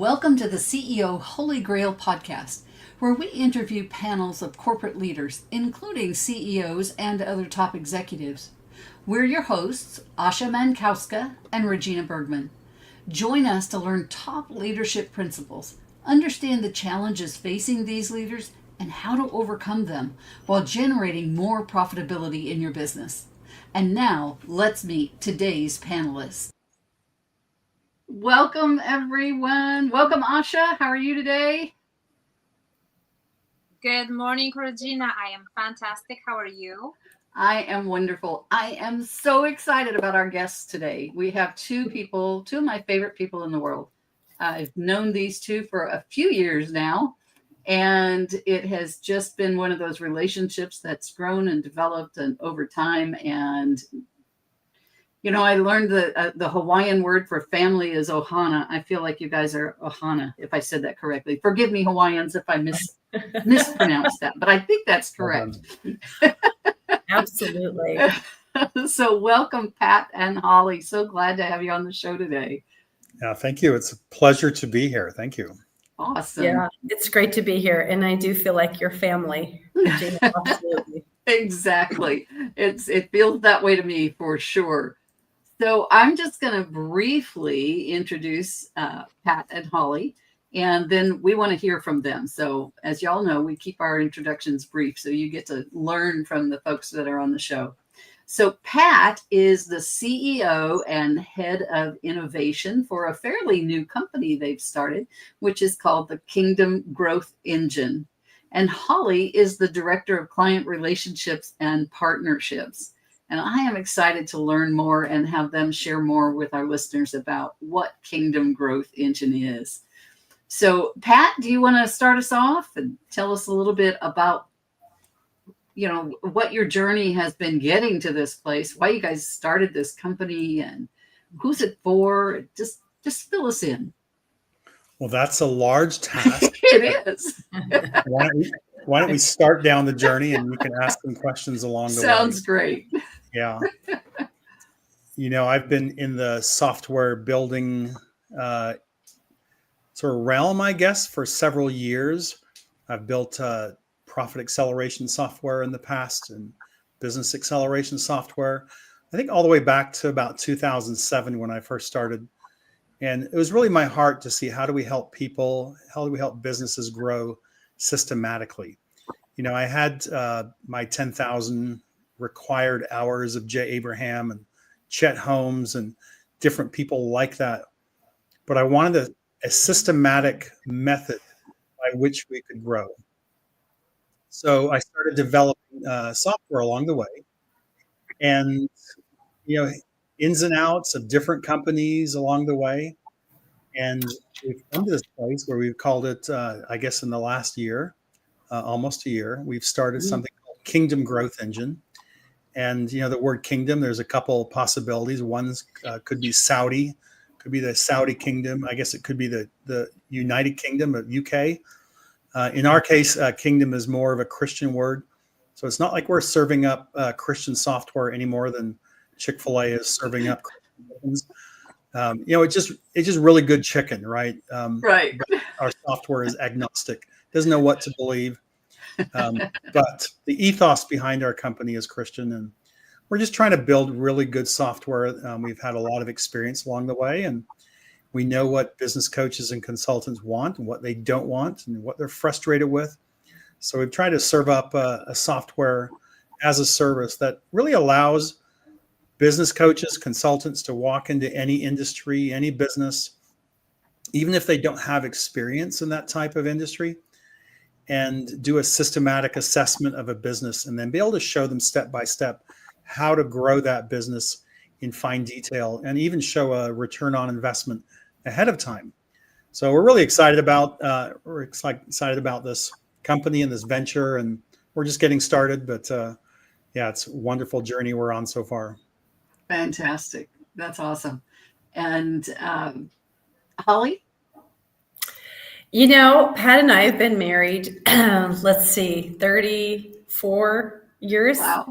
Welcome to the CEO Holy Grail podcast, where we interview panels of corporate leaders, including CEOs and other top executives. We're your hosts, Asha Mankowska and Regina Bergman. Join us to learn top leadership principles, understand the challenges facing these leaders, and how to overcome them while generating more profitability in your business. And now, let's meet today's panelists. Welcome, everyone. Welcome, Asha. How are you today? Good morning, Regina. I am fantastic. How are you? I am wonderful. I am so excited about our guests today. We have two of my favorite people in the world. I've known these two for a few years now, and it has just been one of those relationships that's grown and developed and over time. And I learned the Hawaiian word for family is ohana. I feel like you guys are ohana, if I said that correctly. Forgive me, Hawaiians, if I mispronounced that, but I think that's correct. Absolutely. So welcome, Pat and Holly. So glad to have you on the show today. Yeah, thank you. It's a pleasure to be here. Thank you. Awesome. Yeah, it's great to be here. And I do feel like your family. Regina, absolutely. Exactly. It feels that way to me for sure. So I'm just going to briefly introduce Pat and Holly, and then we want to hear from them. So as y'all know, we keep our introductions brief, so you get to learn from the folks that are on the show. So Pat is the CEO and head of innovation for a fairly new company they've started, which is called the Kingdom Growth Engine. And Holly is the director of client relationships and partnerships. And I am excited to learn more and have them share more with our listeners about what Kingdom Growth Engine is. So, Pat, do you want to start us off and tell us a little bit about, what your journey has been getting to this place, why you guys started this company, and who's it for? Just fill us in. Well, that's a large task. It is. Why don't we start down the journey and you can ask some questions along the way. Sounds great. Yeah. I've been in the software building sort of realm, I guess, for several years. I've built profit acceleration software in the past and business acceleration software. I think all the way back to about 2007 when I first started. And it was really my heart to see how do we help people, how do we help businesses grow systematically. I had my 10,000 required hours of Jay Abraham and Chet Holmes and different people like that. But I wanted a systematic method by which we could grow. So I started developing software along the way. And, ins and outs of different companies along the way. And we've come to this place where we've called it, I guess in the last year, almost a year, we've started something called Kingdom Growth Engine. And, the word kingdom, there's a couple possibilities. One could be Saudi, could be the Saudi kingdom. I guess it could be the United Kingdom of UK. In our case, kingdom is more of a Christian word. So it's not like we're serving up Christian software any more than Chick-fil-A is serving up Christians. It's just really good chicken, right? Right. Our software is agnostic, doesn't know what to believe. But the ethos behind our company is Christian, and we're just trying to build really good software. We've had a lot of experience along the way, and we know what business coaches and consultants want and what they don't want and what they're frustrated with. So we've tried to serve up a software as a service that really allows business coaches, consultants to walk into any industry, any business, even if they don't have experience in that type of industry, and do a systematic assessment of a business and then be able to show them step by step how to grow that business in fine detail and even show a return on investment ahead of time. So we're really excited about this company and this venture, and we're just getting started. But it's a wonderful journey we're on so far. Fantastic. That's awesome. And Holly? Pat and I have been married, 34 years now.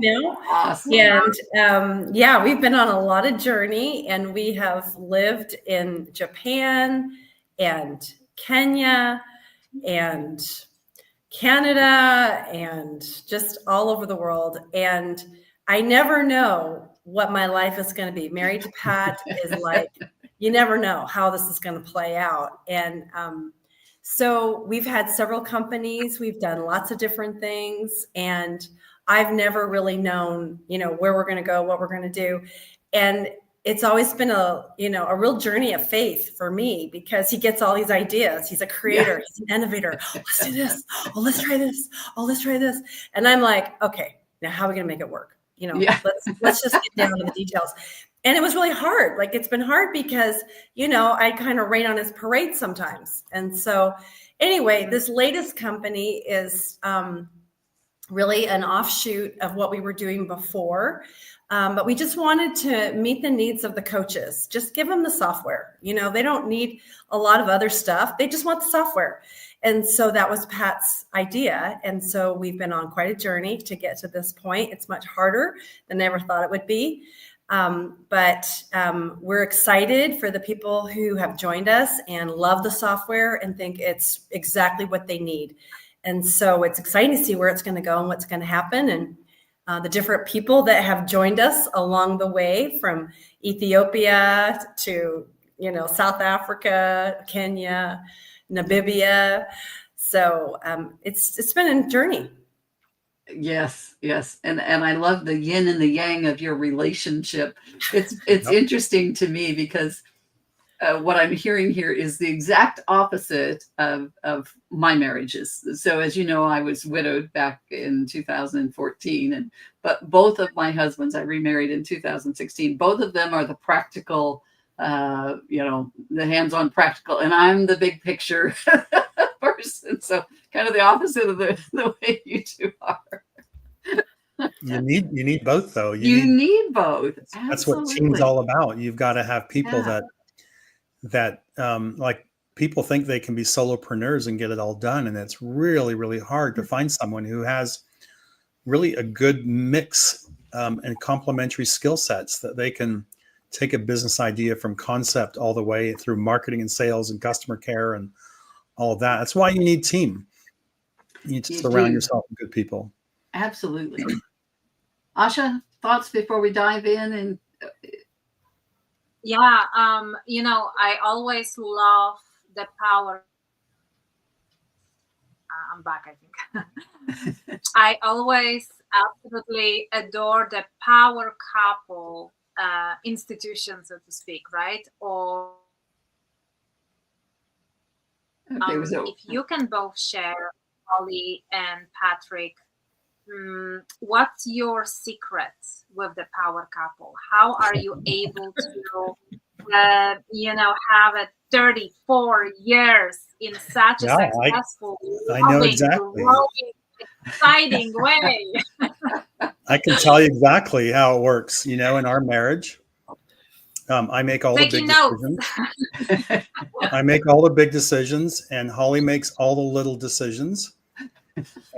Awesome. And we've been on a lot of journey, and we have lived in Japan and Kenya and Canada and just all over the world. And I never know what my life is going to be. Married to Pat is like, you never know how this is going to play out. And so we've had several companies, we've done lots of different things, and I've never really known, where we're going to go, what we're going to do. And it's always been a real journey of faith for me, because he gets all these ideas. He's a creator. Yeah. He's an innovator. Let's do this. Oh, let's try this. Oh, let's try this. And I'm like, okay, now how are we going to make it work? Let's just get down to the details. And it was really hard. Like, it's been hard because, I kind of rain on his parade sometimes. And so anyway, this latest company is really an offshoot of what we were doing before. But we just wanted to meet the needs of the coaches. Just give them the software. They don't need a lot of other stuff. They just want the software. And so that was Pat's idea. And so we've been on quite a journey to get to this point. It's much harder than I ever thought it would be. But we're excited for the people who have joined us and love the software and think it's exactly what they need. And so it's exciting to see where it's going to go and what's going to happen. And the different people that have joined us along the way, from Ethiopia to, South Africa, Kenya, Namibia. So it's been a journey. Yes. And I love the yin and the yang of your relationship. It's interesting to me because what I'm hearing here is the exact opposite of my marriages. So as you know, I was widowed back in 2014, but both of my husbands, I remarried in 2016. Both of them are the practical, the hands-on practical, and I'm the big picture person. So kind of the opposite of the way you two are. You need both, though. You need both. That's what team's all about. You've got to have people that like, people think they can be solopreneurs and get it all done. And it's really, really hard to find someone who has really a good mix and complementary skill sets, that they can take a business idea from concept all the way through marketing and sales and customer care and all of that. That's why you need team. You need to surround yourself with good people. Absolutely. Asha, thoughts before we dive in? And yeah, I always love the power. I'm back, I think. I always absolutely adore the power couple institution, so to speak, right? Or if you can both share, Holly and Patrick, what's your secret with the power couple? How are you able to, have a 34 years in such a successful, I know exactly, growing, exciting way? I can tell you exactly how it works. In our marriage, I make all the big decisions. I make all the big decisions, and Holly makes all the little decisions.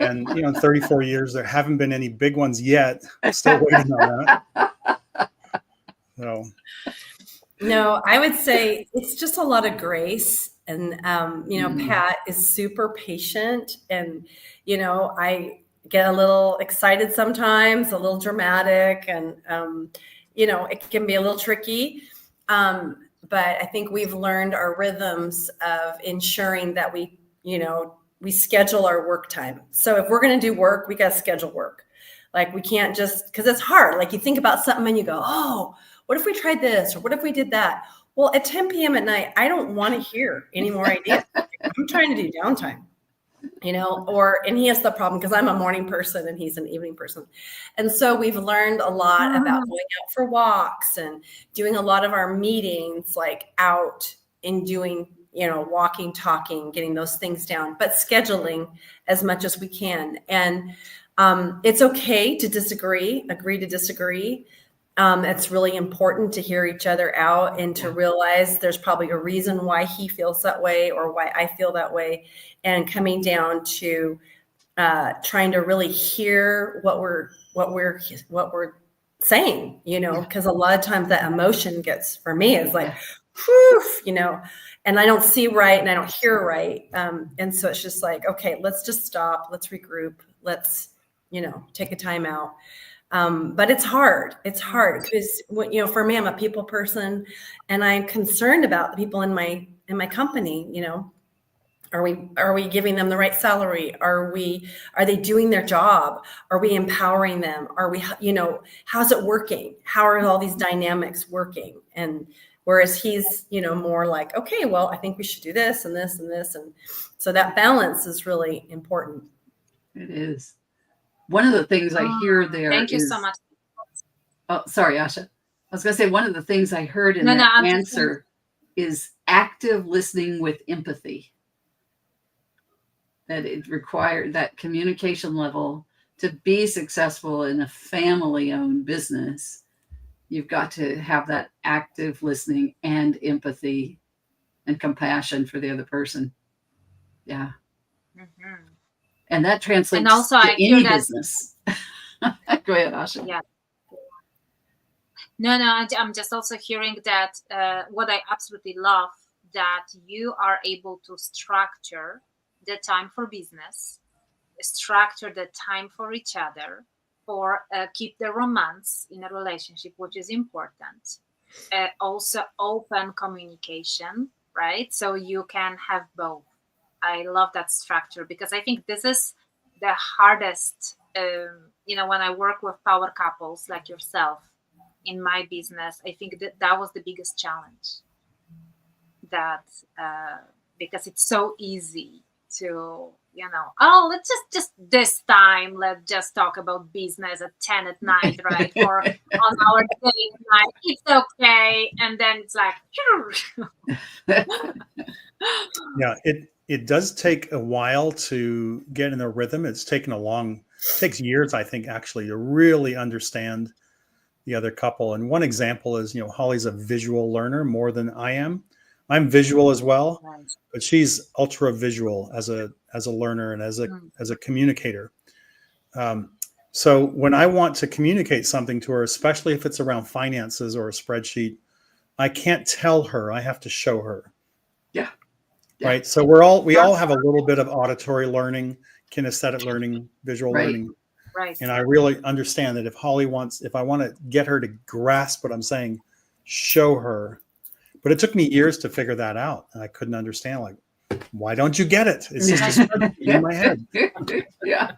And 34 years, there haven't been any big ones yet. I'm still waiting on that. So, no, I would say it's just a lot of grace. And Pat is super patient, and I get a little excited sometimes, a little dramatic, and it can be a little tricky. But I think we've learned our rhythms of ensuring that we schedule our work time. So if we're going to do work, we got to schedule work. Like, we can't just, because it's hard. Like, you think about something and you go, oh, what if we tried this? Or what if we did that? Well, at 10 p.m. at night, I don't want to hear any more ideas. I'm trying to do downtime, and he has the problem because I'm a morning person and he's an evening person. And so we've learned a lot about going out for walks and doing a lot of our meetings, like out and doing, walking, talking, getting those things down, but scheduling as much as we can. And it's okay to agree to disagree. It's really important to hear each other out and to realize there's probably a reason why he feels that way or why I feel that way, and coming down to trying to really hear what we're saying, because a lot of times that emotion gets, for me, is like, whew, and I don't see right and I don't hear right. And so it's just like, okay, let's just stop. Let's regroup. Let's, take a time out. But it's hard. It's hard because, for me, I'm a people person, and I'm concerned about the people in my company. Are we giving them the right salary? Are they doing their job? Are we empowering them? Are we, how's it working? How are all these dynamics working? And whereas he's, more like, okay, well, I think we should do this and this and this. And so that balance is really important. It is. One of the things I hear there Thank you so much. Oh, sorry, Asha. I was going to say, one of the things I heard in that answer is active listening with empathy. That it required that communication level to be successful in a family-owned business. You've got to have that active listening and empathy and compassion for the other person. Yeah. Mm-hmm. And that translates and also to I hear any that business. Go ahead, Asha. Yeah. No, I'm just also hearing that what I absolutely love, that you are able to structure the time for business, structure the time for each other, or keep the romance in a relationship, which is important. Also open communication, right? So you can have both. I love that structure, because I think this is the hardest, when I work with power couples like yourself in my business, I think that was the biggest challenge, that because it's so easy to, let's just this time, let's just talk about business at 10 at night, right? Or on our date night, it's okay. And then it's like, yeah, it does take a while to get in a rhythm. It takes years, I think, actually, to really understand the other couple. And one example is, Holly's a visual learner more than I am. I'm visual as well, but she's ultra visual as a learner and as a communicator. So when I want to communicate something to her, especially if it's around finances or a spreadsheet, I can't tell her. I have to show her. Yeah. Right. So we all have a little bit of auditory learning, kinesthetic learning, visual learning. Right. And I really understand that if I want to get her to grasp what I'm saying, show her. But it took me years to figure that out. And I couldn't understand, like, why don't you get it? It's just in my head. Yeah.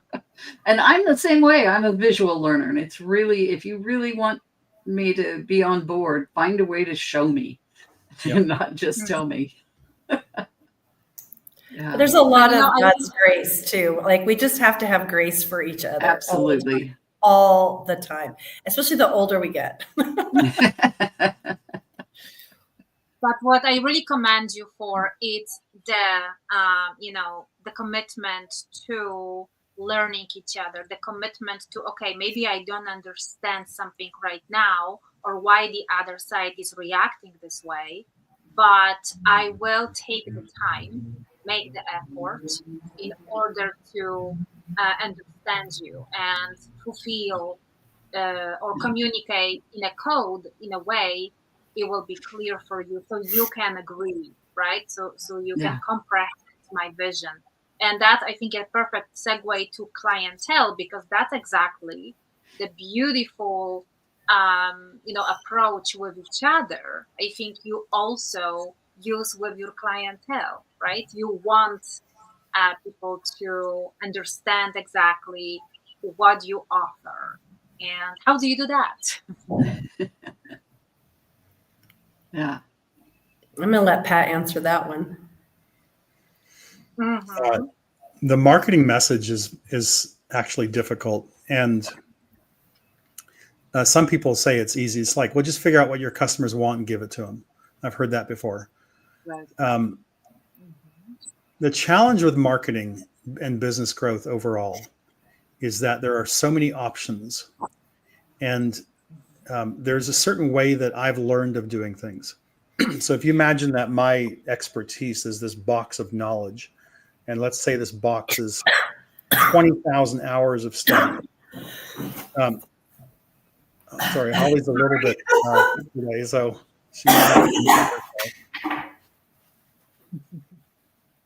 And I'm the same way. I'm a visual learner. And it's really, if you really want me to be on board, find a way to show me and not just tell me. Yeah. But there's a lot of God's grace too. Like, we just have to have grace for each other. Absolutely. All the time, especially the older we get. But what I really commend you for is the commitment to learning each other, the commitment to, okay, maybe I don't understand something right now, or why the other side is reacting this way, but I will take the time, make the effort in order to understand you and fulfill or communicate in a code, in a way it will be clear for you, so you can agree, right? So you can comprehend my vision. And that's, I think, a perfect segue to clientele, because that's exactly the beautiful approach with each other. I think you also use with your clientele, right? You want people to understand exactly what you offer. And how do you do that? Yeah. I'm going to let Pat answer that one. Mm-hmm. The marketing message is actually difficult. And some people say it's easy. It's like, well, just figure out what your customers want and give it to them. I've heard that before. Right. The challenge with marketing and business growth overall is that there are so many options. And there's a certain way that I've learned of doing things. So if you imagine that my expertise is this box of knowledge, and let's say this box is 20,000 hours of study. Sorry, Holly's a little bit today, so she might have to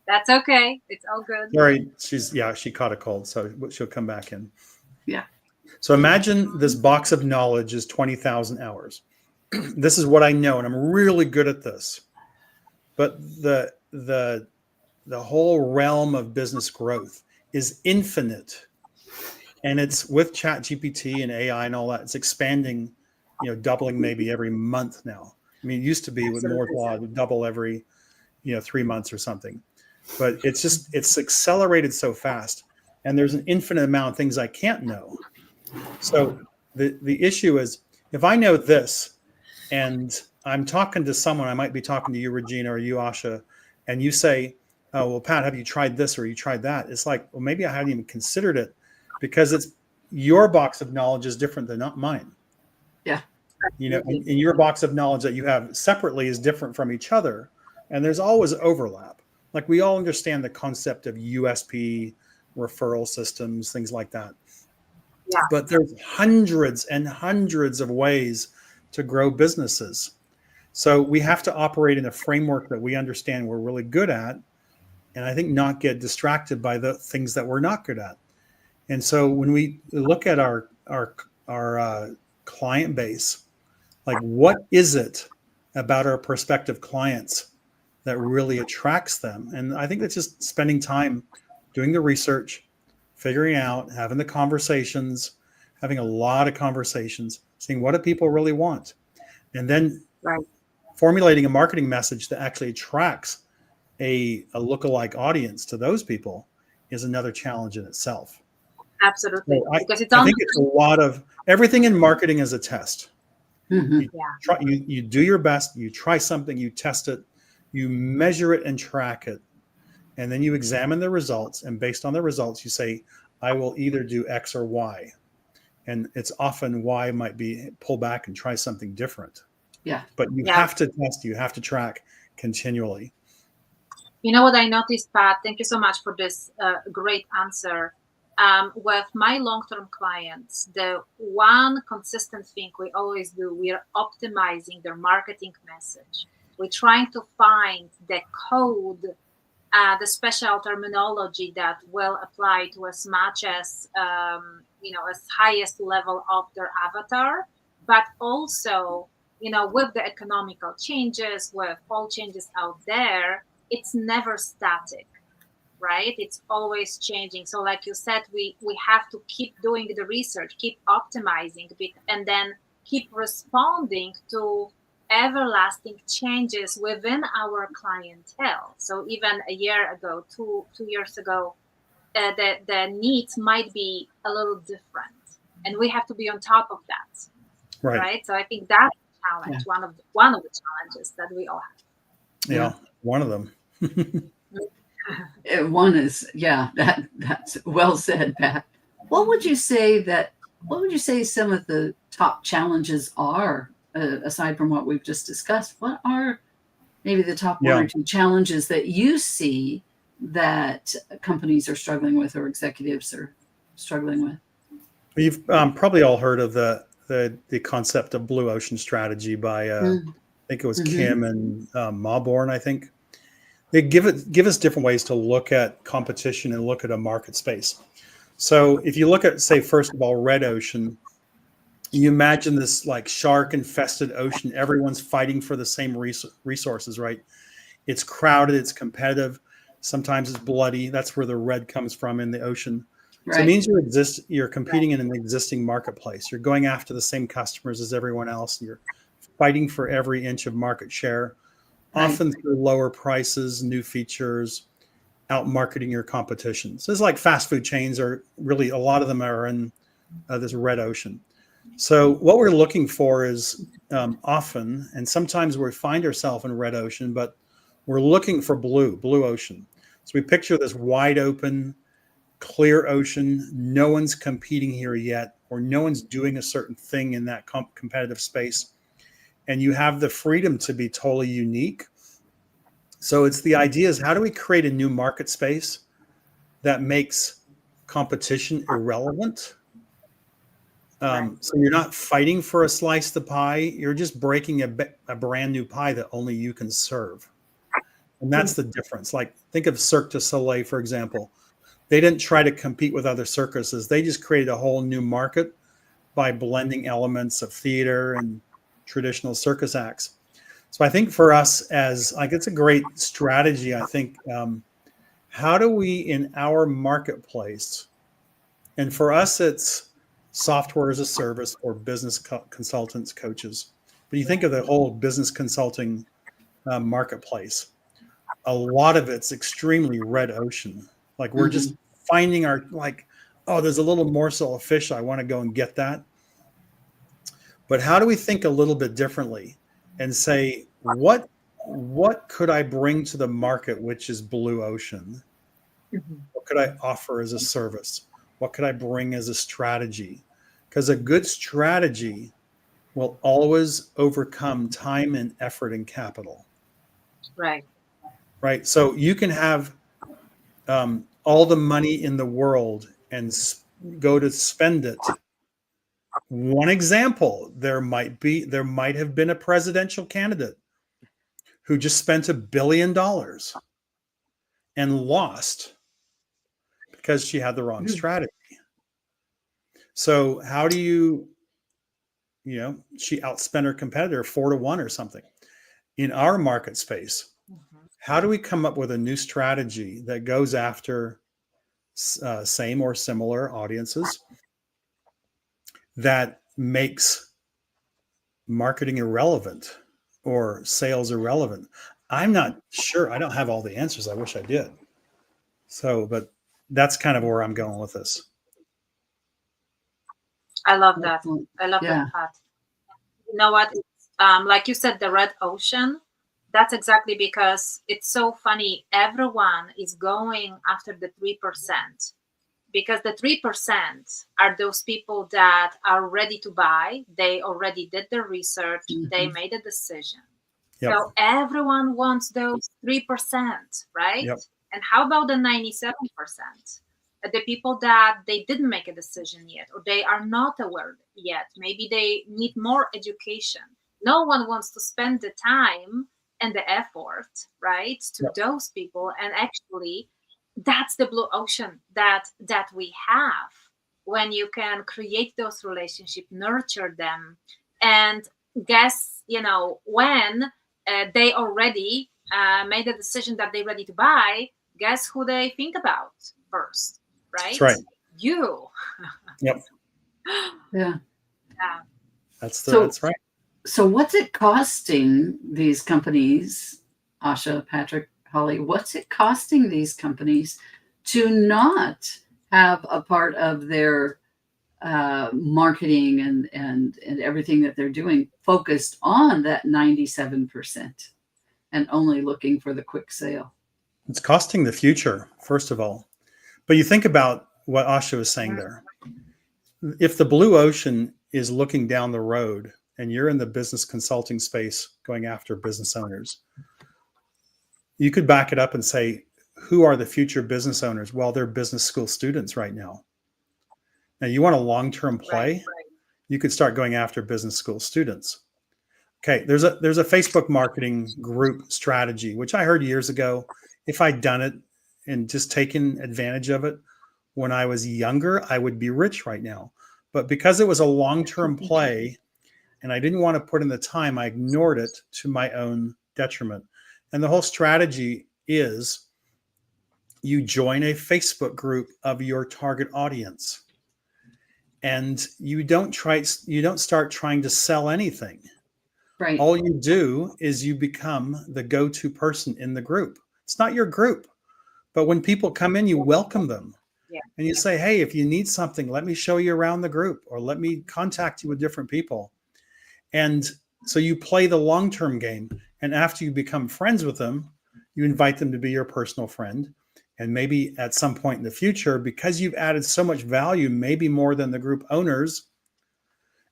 That's okay. It's all good. Sorry, she caught a cold, so she'll come back in. Yeah. So imagine this box of knowledge is 20,000 hours. This is what I know, and I'm really good at this. But the whole realm of business growth is infinite, and it's with Chat GPT and AI and all that. It's expanding, doubling maybe every month now. I mean, it used to be with Moore's Law, it would double every 3 months or something. But it's accelerated so fast, and there's an infinite amount of things I can't know. So the issue is, if I know this, and I'm talking to someone, I might be talking to you, Regina, or you, Asha, and you say, "Oh, well, Pat, have you tried this or you tried that?" It's like, well, maybe I hadn't even considered it, because it's your box of knowledge is different than not mine. Yeah. And your box of knowledge that you have separately is different from each other, and there's always overlap. Like, we all understand the concept of USP, referral systems, things like that. Yeah. But there's hundreds and hundreds of ways to grow businesses. So we have to operate in a framework that we understand we're really good at, and I think not get distracted by the things that we're not good at. And so when we look at our client base, like, what is it about our prospective clients that really attracts them? And I think that's just spending time doing the research, figuring out, having the conversations, having a lot of conversations, seeing what do people really want, and then formulating a marketing message that actually attracts a lookalike audience to those people is another challenge in itself. Absolutely. So I think it's a lot of everything in marketing is a test. Mm-hmm. You do your best, you try something, you test it, you measure it and track it, and then you examine the results, and based on the results you say, I will either do X or Y. And it's often Y might be pull back and try something different. Yeah. But you have to test, you have to track continually. You know what I noticed, Pat? Thank you so much for this great answer. With my long-term clients, the one consistent thing we always do, we are optimizing their marketing message. We're trying to find the code, the special terminology that will apply to as much as, as highest level of their avatar, but also, with the economical changes, with all changes out there, it's never static, right? It's always changing. So like you said, we have to keep doing the research, keep optimizing it, and then keep responding to everlasting changes within our clientele. So even a year ago, two years ago, the needs might be a little different, and we have to be on top of that, right? So I think that's a challenge, one of the challenges that we all have. Yeah, one of them. One is, that's well said, Pat. What would you say some of the top challenges are, aside from what we've just discussed? What are maybe the top one or two challenges that you see that companies are struggling with, or executives are struggling with? You've probably all heard of the concept of blue ocean strategy by I think it was Kim and Mawborn, I think. They give us different ways to look at competition and look at a market space. So if you look at, say, first of all, red ocean, you imagine this like shark infested ocean. Everyone's fighting for the same resources, right? It's crowded, it's competitive. Sometimes it's bloody. That's where the red comes from in the ocean. Right. So it means you're competing in an existing marketplace. You're going after the same customers as everyone else. And you're fighting for every inch of market share. Often through lower prices, new features, out marketing your competition. So it's like fast food chains are really, a lot of them are in this red ocean. So what we're looking for is often, and sometimes we find ourselves in red ocean, but we're looking for blue ocean. So we picture this wide open, clear ocean. No one's competing here yet, or no one's doing a certain thing in that competitive space. And you have the freedom to be totally unique. So it's the idea is, how do we create a new market space that makes competition irrelevant? So you're not fighting for a slice of the pie. You're just breaking a brand new pie that only you can serve. And that's the difference. Like, think of Cirque du Soleil, for example. They didn't try to compete with other circuses. They just created a whole new market by blending elements of theater and traditional circus acts. So I think for us as, like, it's a great strategy. I think, how do we in our marketplace, and for us, it's software as a service or business consultants, coaches. But you think of the whole business consulting marketplace, a lot of it's extremely red ocean. Like, we're just finding our, like, oh, there's a little morsel of fish. I want to go and get that. But how do we think a little bit differently and say, what could I bring to the market, which is blue ocean? What could I offer as a service? What could I bring as a strategy? Because a good strategy will always overcome time and effort and capital. Right. Right. So you can have all the money in the world and go to spend it. One example, there might have been a presidential candidate who just spent $1 billion and lost because she had the wrong strategy. So how do she outspent her competitor 4-1 or something. In our market space, how do we come up with a new strategy that goes after same or similar audiences that makes marketing irrelevant or sales irrelevant? I'm not sure. I don't have all the answers. I wish I did. So, but that's kind of where I'm going with this. I love that. I love that part. You know what? Like you said, the red ocean. That's exactly because it's so funny. Everyone is going after the 3%, because the 3% are those people that are ready to buy. They already did their research. They made a decision. Yep. So everyone wants those 3%, right? Yep. And how about the 97%? The people that they didn't make a decision yet, or they are not aware yet. Maybe they need more education. No one wants to spend the time and the effort, right, to those people. And actually, that's the blue ocean that we have when you can create those relationships, nurture them, and guess, when they already made a decision that they're ready to buy, guess who they think about first, right? That's right. You. Yep. Yeah. That's right. So what's it costing these companies, Asha, Patrick, Holly, what's it costing these companies to not have a part of their marketing and everything that they're doing focused on that 97% and only looking for the quick sale? It's costing the future, first of all. But you think about what Asha was saying there. If the blue ocean is looking down the road and you're in the business consulting space going after business owners, you could back it up and say, who are the future business owners? Well, they're business school students right now. Now, you want a long-term play, right. You could start going after business school students. Okay, there's a Facebook marketing group strategy, which I heard years ago. If I'd done it and just taken advantage of it when I was younger, I would be rich right now. But because it was a long-term play and I didn't want to put in the time, I ignored it to my own detriment. And the whole strategy is you join a Facebook group of your target audience. And you don't start trying to sell anything. Right. All you do is you become the go-to person in the group. It's not your group, but when people come in, you welcome them. Yeah. And you say, hey, if you need something, let me show you around the group, or let me contact you with different people. And so you play the long-term game. And after you become friends with them, you invite them to be your personal friend. And maybe at some point in the future, because you've added so much value, maybe more than the group owners,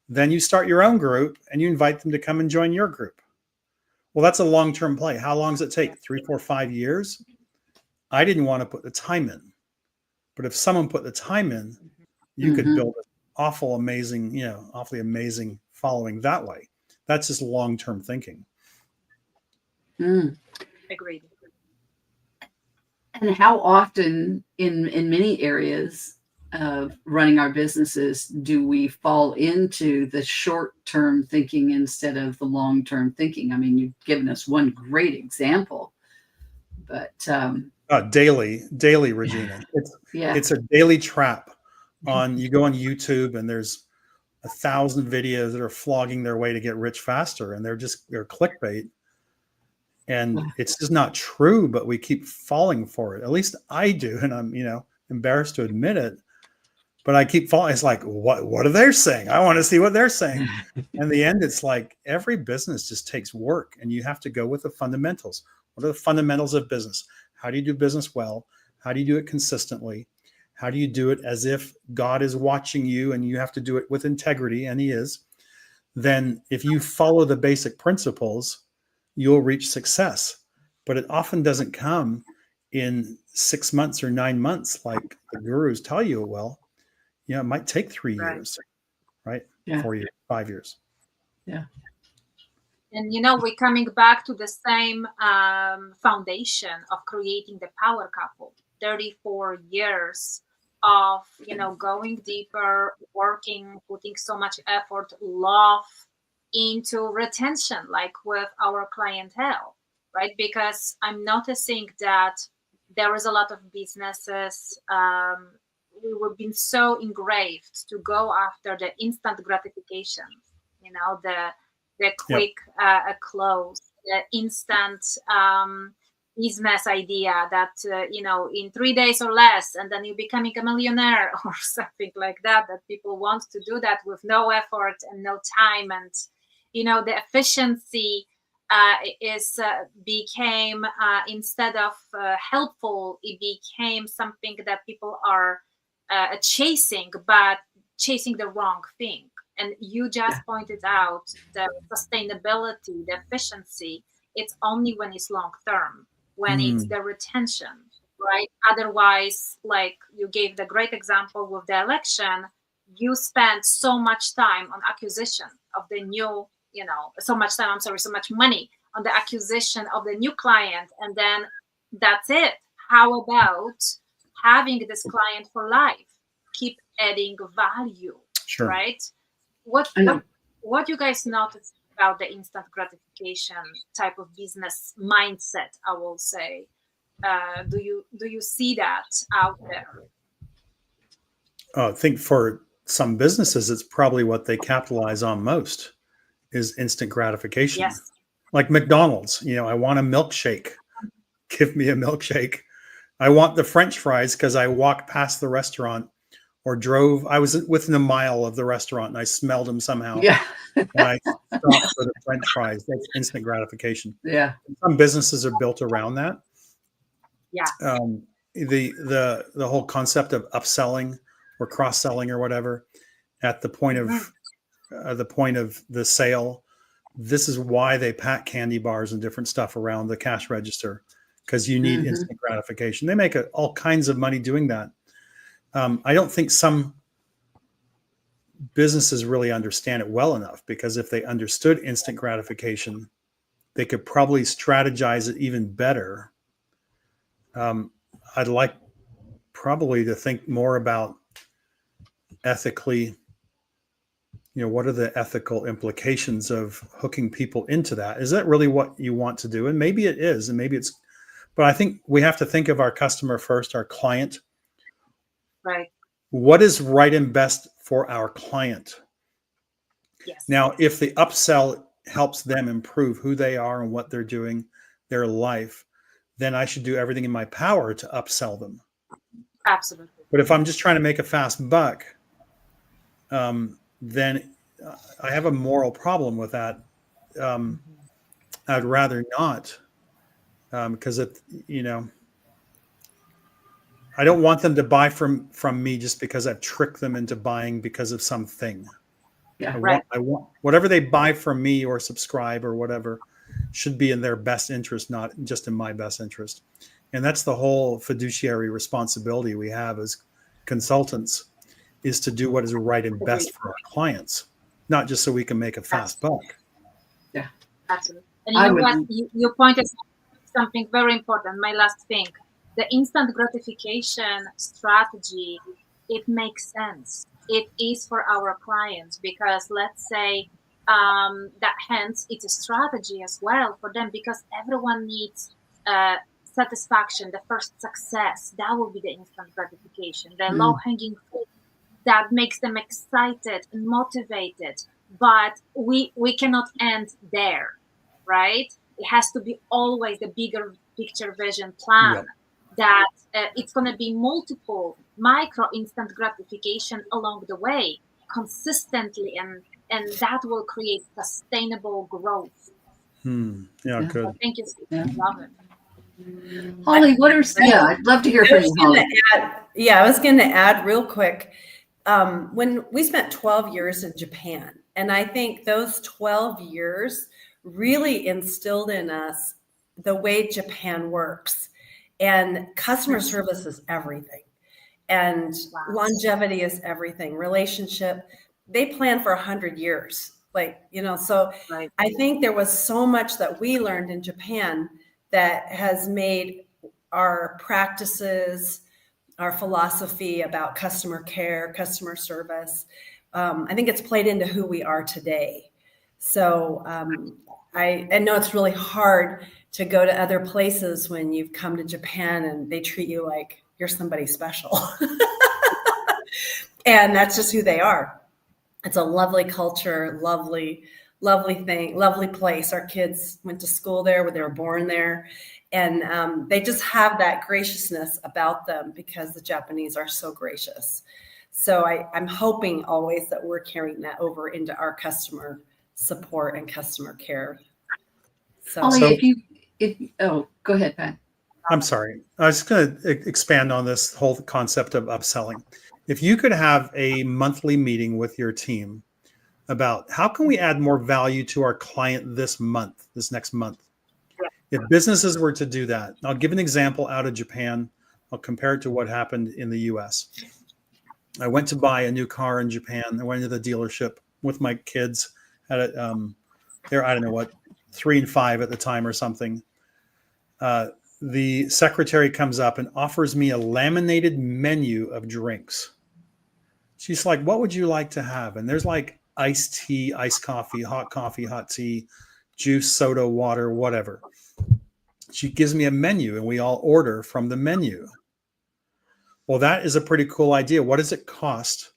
then you start your own group and you invite them to come and join your group. Well, that's a long-term play. How long does it take? 3, 4, 5 years? I didn't want to put the time in. But if someone put the time in, you could build an awfully amazing following that way. That's just long-term thinking. Agreed. And how often in many areas of running our businesses do we fall into the short-term thinking instead of the long-term thinking? I mean, you've given us one great example, but daily, Regina. It's a daily trap. You go on YouTube and there's 1,000 videos that are flogging their way to get rich faster, and they're clickbait. And it's just not true, but we keep falling for it. At least I do, and I'm embarrassed to admit it. But I keep falling. It's like, what are they saying? I want to see what they're saying. In the end, it's like every business just takes work, and you have to go with the fundamentals. What are the fundamentals of business? How do you do business well? How do you do it consistently? How do you do it as if God is watching you, and you have to do it with integrity, and He is? Then if you follow the basic principles, you'll reach success. But it often doesn't come in 6 months or 9 months like the gurus tell you it will. It might take 3 years, right? Yeah. 4 years, 5 years. Yeah. And we're coming back to the same foundation of creating the power couple. 34 years of going deeper, working, putting so much effort, love into retention, like with our clientele, right? Because I'm noticing that there is a lot of businesses. We were being so engraved to go after the instant gratification, the quick close, the instant business idea that in 3 days or less, and then you're becoming a millionaire or something like that. That people want to do that with no effort and no time, and the efficiency became instead of helpful, it became something that people are chasing, but chasing the wrong thing. And you just pointed out the sustainability, the efficiency. It's only when it's long term, when it's the retention, right? Otherwise, like you gave the great example with the election, you spent so much time on acquisition of the new, so much money on the acquisition of the new client, and then that's it. How about having this client for life? Keep adding value, right? What you guys notice about the instant gratification type of business mindset, I will say, do you see that out there? I think for some businesses, it's probably what they capitalize on most is instant gratification. Yes. Like McDonald's, I want a milkshake. Give me a milkshake. I want the French fries because I walked past the restaurant or I was within a mile of the restaurant and I smelled them somehow. Yeah. And I stopped for the French fries. That's instant gratification. Yeah. Some businesses are built around that. Yeah. The whole concept of upselling or cross-selling or whatever at the point of the sale. This is why they pack candy bars and different stuff around the cash register, because you need instant gratification. They make all kinds of money doing that. I don't think some businesses really understand it well enough, because if they understood instant gratification, they could probably strategize it even better. I'd like probably to think more about ethically, what are the ethical implications of hooking people into that? Is that really what you want to do? And maybe it is, and maybe it's, but I think we have to think of our customer first, our client. Right. What is right and best for our client? Yes. Now, if the upsell helps them improve who they are and what they're doing, their life, then I should do everything in my power to upsell them. Absolutely. But if I'm just trying to make a fast buck, then I have a moral problem with that. I'd rather not, because I don't want them to buy from me just because I've tricked them into buying because of something. Yeah, I want whatever they buy from me or subscribe or whatever should be in their best interest, not just in my best interest. And that's the whole fiduciary responsibility we have as consultants, is to do what is right and best for our clients, not just so we can make a fast buck. Yeah, absolutely. And you know what? You pointed something very important. My last thing, the instant gratification strategy, it makes sense. It is for our clients because let's say that hence it's a strategy as well for them because everyone needs satisfaction, the first success. That will be the instant gratification, the low-hanging fruit that makes them excited and motivated. But we cannot end there, right? It has to be always the bigger picture vision plan that it's going to be multiple micro instant gratification along the way consistently, and that will create sustainable growth. Yeah, good. So thank you. I love it. Holly, I'd love to hear from you, Holly. I was going to add real quick. When we spent 12 years in Japan, and I think those 12 years really instilled in us the way Japan works, and customer service is everything, and longevity is everything. Relationship, they plan for 100 years, so I think there was so much that we learned in Japan that has made our practices, our philosophy about customer care, customer service. I think it's played into who we are today. So I know it's really hard to go to other places when you've come to Japan and they treat you like you're somebody special. And that's just who they are. It's a lovely culture, lovely thing, lovely place. Our kids went to school there, they were born there. And they just have that graciousness about them because the Japanese are so gracious. So I'm hoping always that we're carrying that over into our customer support and customer care. Holly, go ahead, Pat. I'm sorry. I was going to expand on this whole concept of upselling. If you could have a monthly meeting with your team about how can we add more value to our client this next month. If businesses were to do that, I'll give an example out of Japan. I'll compare it to what happened in the US. I went to buy a new car in Japan. I went to the dealership with my kids. They're, I don't know what, 3 and 5 at the time or something. The secretary comes up and offers me a laminated menu of drinks. She's like, what would you like to have? And there's like iced tea, iced coffee, hot tea, juice, soda, water, whatever. She gives me a menu and we all order from the menu. Well, that is a pretty cool idea. What does it cost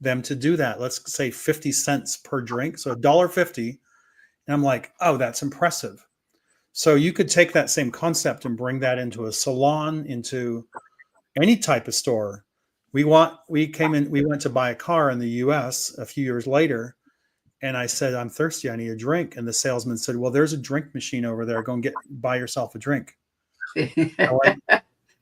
them to do that? Let's say 50 cents per drink. So $1.50. And I'm like, oh, that's impressive. So you could take that same concept and bring that into a salon, into any type of store. We went to buy a car in the US a few years later. And I said, I'm thirsty. I need a drink. And the salesman said, well, there's a drink machine over there. Go and buy yourself a drink.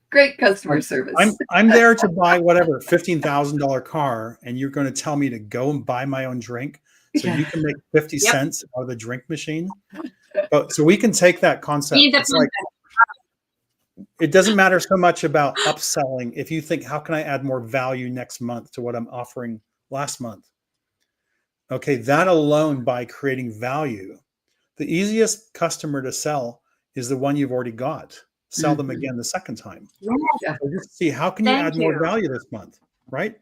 Great customer service. I'm there to buy whatever, $15,000 car. And you're going to tell me to go and buy my own drink so you can make 50 cents out of the drink machine. But so we can take that concept. It's like, it doesn't matter so much about upselling. If you think, how can I add more value next month to what I'm offering last month? Okay, that alone, by creating value, the easiest customer to sell is the one you've already got. Sell them again the second time. Yeah. So just see, how can you add more value this month, right?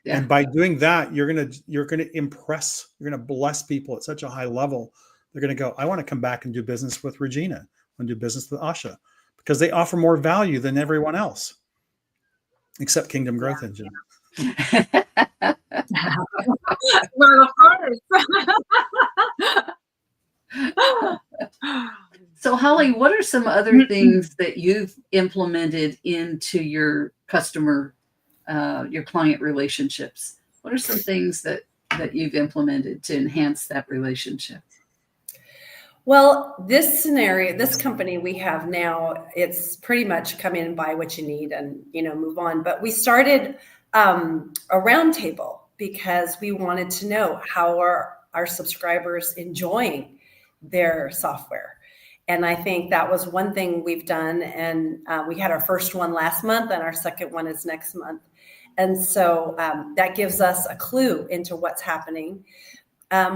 Yeah. And by doing that, you're gonna impress, you're gonna bless people at such a high level. They're gonna go, I want to come back and do business with Regina. I want to do business with Asha, because they offer more value than everyone else, except Kingdom Growth Engine. Well, of course. So, Holly, what are some other things that you've implemented into your customer, your client relationships? What are some things that you've implemented to enhance that relationship? Well, this scenario, this company we have now, it's pretty much come in, buy what you need and, move on. But we started a roundtable because we wanted to know how are our subscribers enjoying their software. And I think that was one thing we've done. And we had our first one last month and our second one is next month. And so that gives us a clue into what's happening.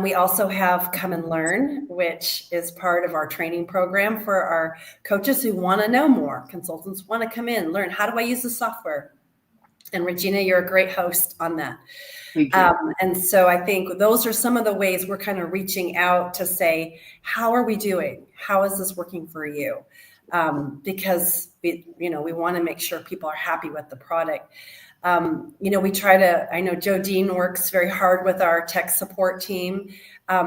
We also have Come and Learn, which is part of our training program for our coaches who want to know more. Consultants want to come in, learn, how do I use the software? And Regina, you're a great host on that. Thank you. And so I think those are some of the ways we're kind of reaching out to say, how are we doing? How is this working for you? Because we want to make sure people are happy with the product. We try to, I know Jodine works very hard with our tech support team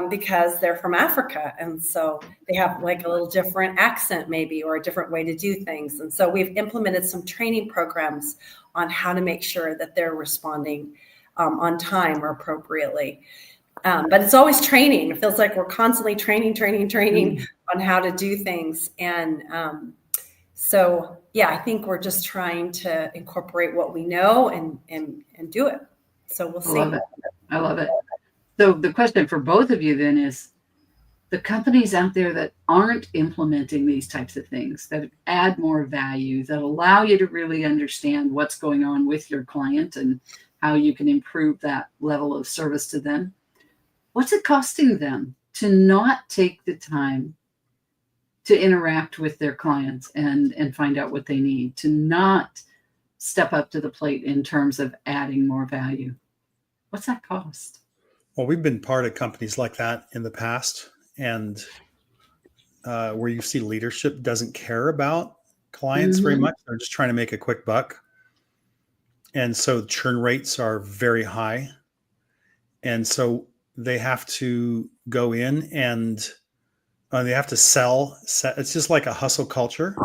because they're from Africa. And so they have like a little different accent maybe, or a different way to do things. And so we've implemented some training programs on how to make sure that they're responding on time or appropriately. But it's always training. It feels like we're constantly training on how to do things. And so, yeah, I think we're just trying to incorporate what we know and do it. So we'll see. I love it. So the question for both of you then is, the companies out there that aren't implementing these types of things, that add more value, that allow you to really understand what's going on with your client and how you can improve that level of service to them, what's it costing them to not take the time to interact with their clients and find out what they need, to not step up to the plate in terms of adding more value? What's that cost? Well, we've been part of companies like that in the past, and where you see leadership doesn't care about clients very much. They're just trying to make a quick buck. And so churn rates are very high. And so they have to go in and they have to sell. It's just like a hustle culture.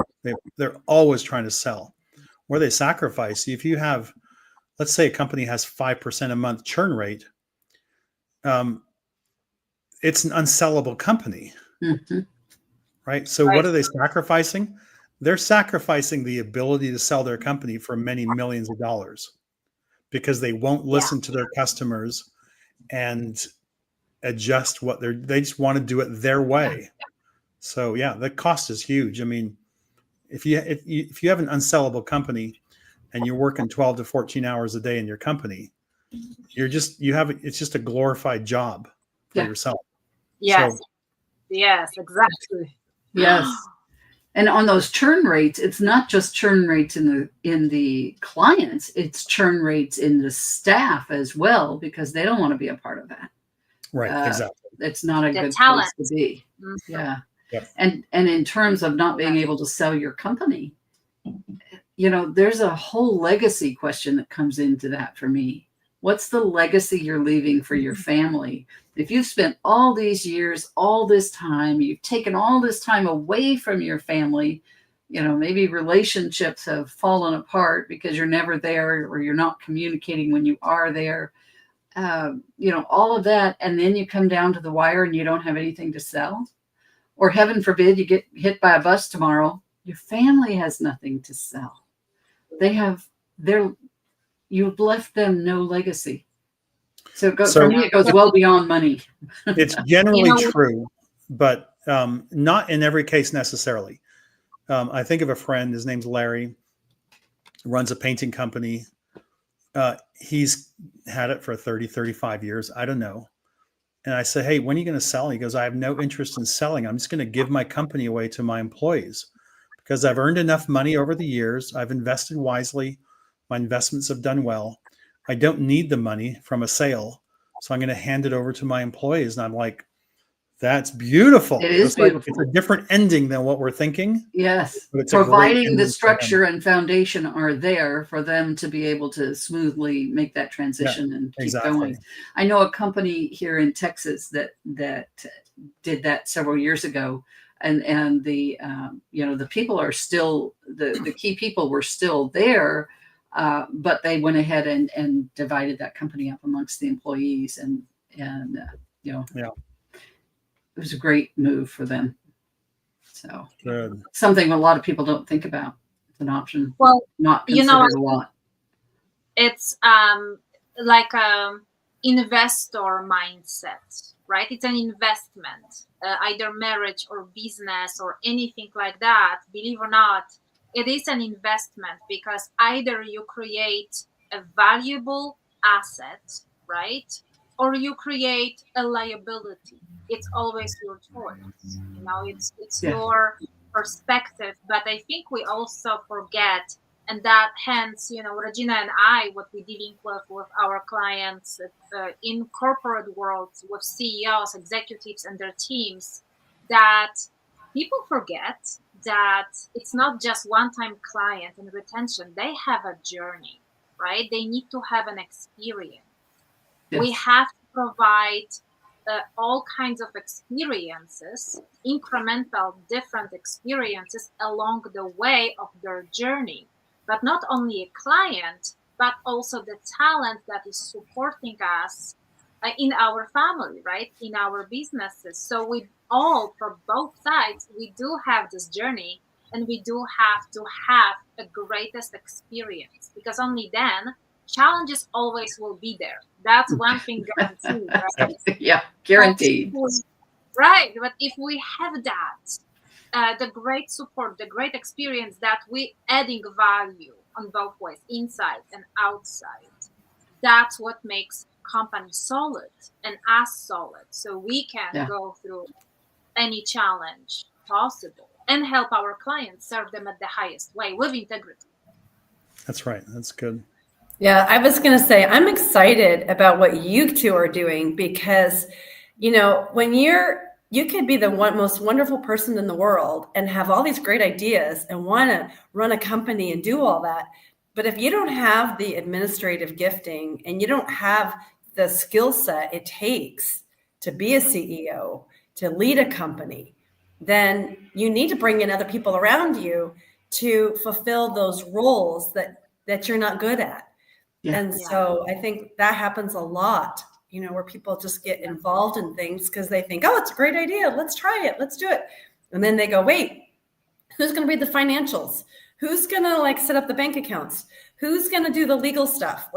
They're always trying to sell. Where they sacrifice. If you have, let's say a company has 5% a month churn rate, it's an unsellable company, right? So what are they sacrificing? They're sacrificing the ability to sell their company for many millions of dollars because they won't listen to their customers and adjust they just want to do it their way. So yeah, the cost is huge. I mean, if you have an unsellable company and you're working 12 to 14 hours a day in your company, it's just a glorified job for yourself. Yes. So, yes, exactly. Yes. And on those churn rates, it's not just churn rates in the clients, it's churn rates in the staff as well, because they don't want to be a part of that. Right, exactly. It's not a good talent. place to be. Mm-hmm. Yeah. Yep. And in terms of not being able to sell your company, there's a whole legacy question that comes into that for me. What's the legacy you're leaving for your family? If you've spent all these years, all this time, you've taken all this time away from your family, maybe relationships have fallen apart because you're never there or you're not communicating when you are there, all of that. And then you come down to the wire and you don't have anything to sell, or heaven forbid, you get hit by a bus tomorrow. Your family has nothing to sell. You've left them no legacy. So for me, it goes well beyond money. It's generally true, but not in every case necessarily. I think of a friend, his name's Larry, runs a painting company. He's had it for 30, 35 years. I don't know. And I said, hey, when are you going to sell? He goes, I have no interest in selling. I'm just going to give my company away to my employees because I've earned enough money over the years. I've invested wisely. My investments have done well. I don't need the money from a sale. So I'm going to hand it over to my employees. And I'm like, that's beautiful. It is beautiful. It's a different ending than what we're thinking. Yes. But providing the structure and foundation are there for them to be able to smoothly make that transition and keep going. I know a company here in Texas that did that several years ago. And the the people are still, the key people were still there, but they went ahead and divided that company up amongst the employees it was a great move for them. So something a lot of people don't think about. It's an option. Well, not considered a lot. It's like a investor mindset, right? It's an investment, either marriage or business or anything like that. Believe or not, it is an investment because either you create a valuable asset, right? or you create a liability. It's always your choice. It's your perspective. But I think we also forget, and that hence, Regina and I, what we're dealing with our clients in corporate worlds, with CEOs, executives, and their teams, that people forget that it's not just one-time client and retention. They have a journey, right? They need to have an experience. Yes. We have to provide all kinds of experiences, incremental, different experiences along the way of their journey. But not only a client, but also the talent that is supporting us in our family, right? In our businesses. So we all, from both sides, we do have this journey, and we do have to have a greatest experience, because only then challenges always will be there. That's one thing guaranteed, right? Yeah, guaranteed. Right. But if we have that, the great support, the great experience, that we adding value on both ways, inside and outside, that's what makes company solid and us solid. So we can go through any challenge possible and help our clients, serve them at the highest way with integrity. That's right. That's good. Yeah, I was going to say, I'm excited about what you two are doing, because, when you could be the most wonderful person in the world and have all these great ideas and want to run a company and do all that. But if you don't have the administrative gifting and you don't have the skill set it takes to be a CEO, to lead a company, then you need to bring in other people around you to fulfill those roles that you're not good at. Yeah. And so I think that happens a lot, where people just get involved in things because they think, oh, it's a great idea. Let's try it. Let's do it. And then they go, wait, who's going to read the financials? Who's going to set up the bank accounts? Who's going to do the legal stuff?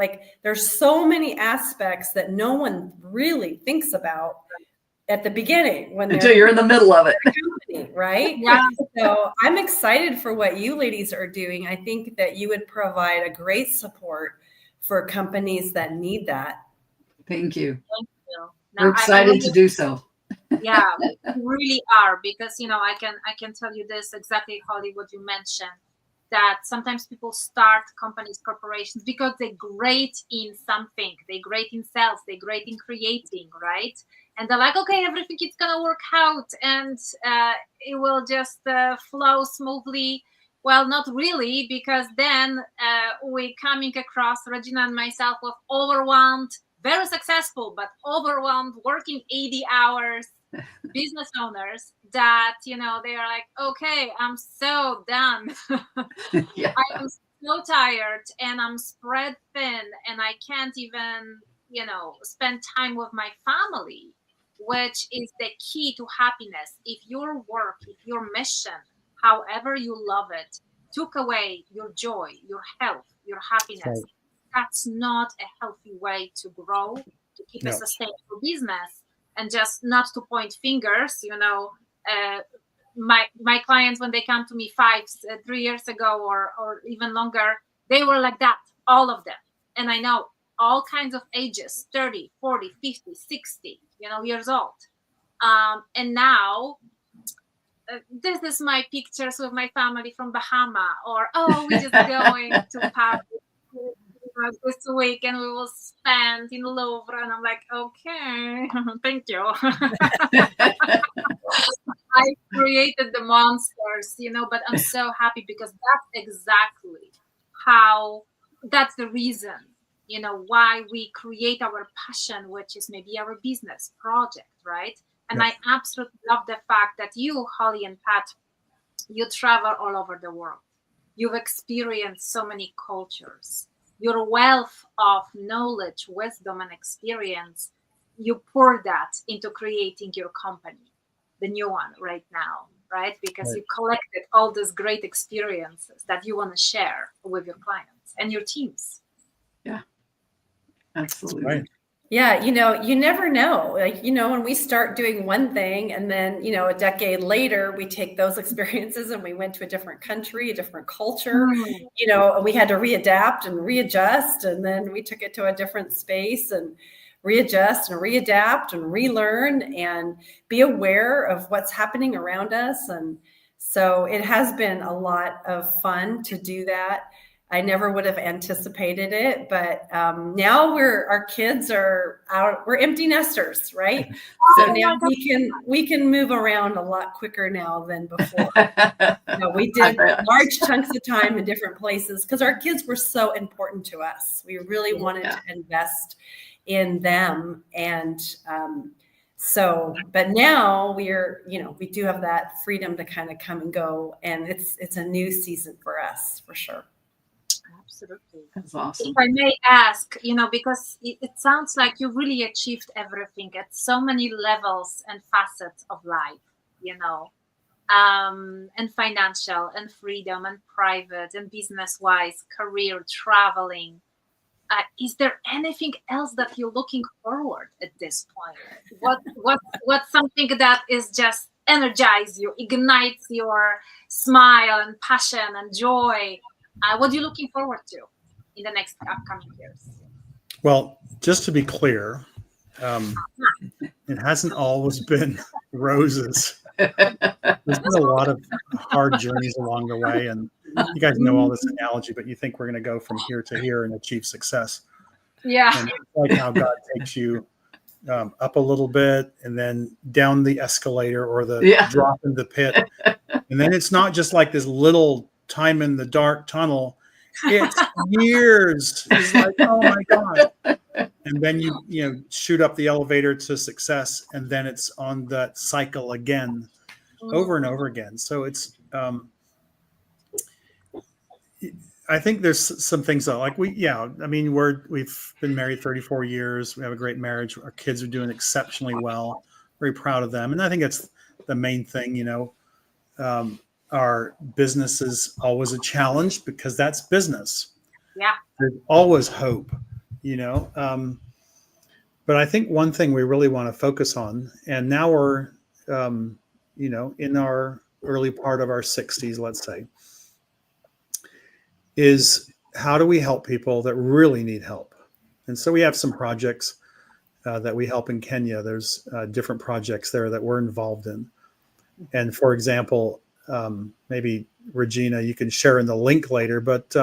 There's so many aspects that no one really thinks about at the beginning until you're in the middle of it. Company, right? Yeah. So I'm excited for what you ladies are doing. I think that you would provide a great support for companies that need that. Thank you. Thank you. We're excited to do so. Yeah, we really are, because I can tell you this exactly, Holly, what you mentioned, that sometimes people start companies, corporations, because they're great in something. They're great in sales. They're great in creating, right? And they're like, okay, everything is gonna work out, and it will just flow smoothly. Well, not really, because then we're coming across, Regina and myself, with overwhelmed, very successful, but overwhelmed, working 80 hours business owners that, they are like, okay, I'm so done. Yeah. I am so tired, and I'm spread thin, and I can't even, spend time with my family, which is the key to happiness. If your work, if your mission, however you love it, took away your joy, your health, your happiness, that's not a healthy way to grow, to keep a sustainable business. And just not to point fingers, my clients, when they come to me 3 years ago or even longer, they were like that, all of them. And I know all kinds of ages, 30, 40, 50, 60, years old. And now this is my pictures with my family from Bahama, or, oh, we're just going to Paris this week and we will spend in Louvre. And I'm like, okay, thank you. I created the monsters, but I'm so happy, because that's exactly that's the reason, why we create our passion, which is maybe our business project, right? And I absolutely love the fact that you, Holly and Pat, you travel all over the world. You've experienced so many cultures. Your wealth of knowledge, wisdom, and experience, you pour that into creating your company, the new one right now, right? Because you collected all these great experiences that you want to share with your clients and your teams. Yeah, absolutely. Right. Yeah, you never know. When we start doing one thing and then, a decade later, we take those experiences and we went to a different country, a different culture, and we had to readapt and readjust, and then we took it to a different space. And readjust and readapt and relearn and be aware of what's happening around us. And so it has been a lot of fun to do that. I never would have anticipated it, but now our kids are out. We're empty nesters, right? So now we can move around a lot quicker now than before. We did large chunks of time in different places because our kids were so important to us. We really wanted to invest in them, and but now we do have that freedom to kind of come and go, and it's a new season for us for sure. Absolutely. That's awesome. If I may ask, because it sounds like you really achieved everything at so many levels and facets of life, and financial and freedom and private and business-wise, career, traveling. Is there anything else that you're looking forward at this point? What's something that is just energize you, ignites your smile and passion and joy? What are you looking forward to in the next upcoming years? Well, just to be clear, it hasn't always been roses. There's been a lot of hard journeys along the way, and you guys know all this analogy, but you think we're going to go from here to here and achieve success. Yeah. And it's like how God takes you up a little bit and then down the escalator or the drop in the pit. And then it's not just like this little time in the dark tunnel. It's years. It's like, oh my God. And then you shoot up the elevator to success, and then it's on that cycle again, over and over again. So it's I think there's some things though, like we've been married 34 years. We have a great marriage. Our kids are doing exceptionally well. Very proud of them. And I think that's the main thing, our business is always a challenge because that's business. Yeah. There's always hope, but I think one thing we really want to focus on, and now we're, in our early part of our 60s, let's say, is how do we help people that really need help? And so we have some projects that we help in Kenya. There's different projects there that we're involved in. And for example, maybe Regina, you can share in the link later, but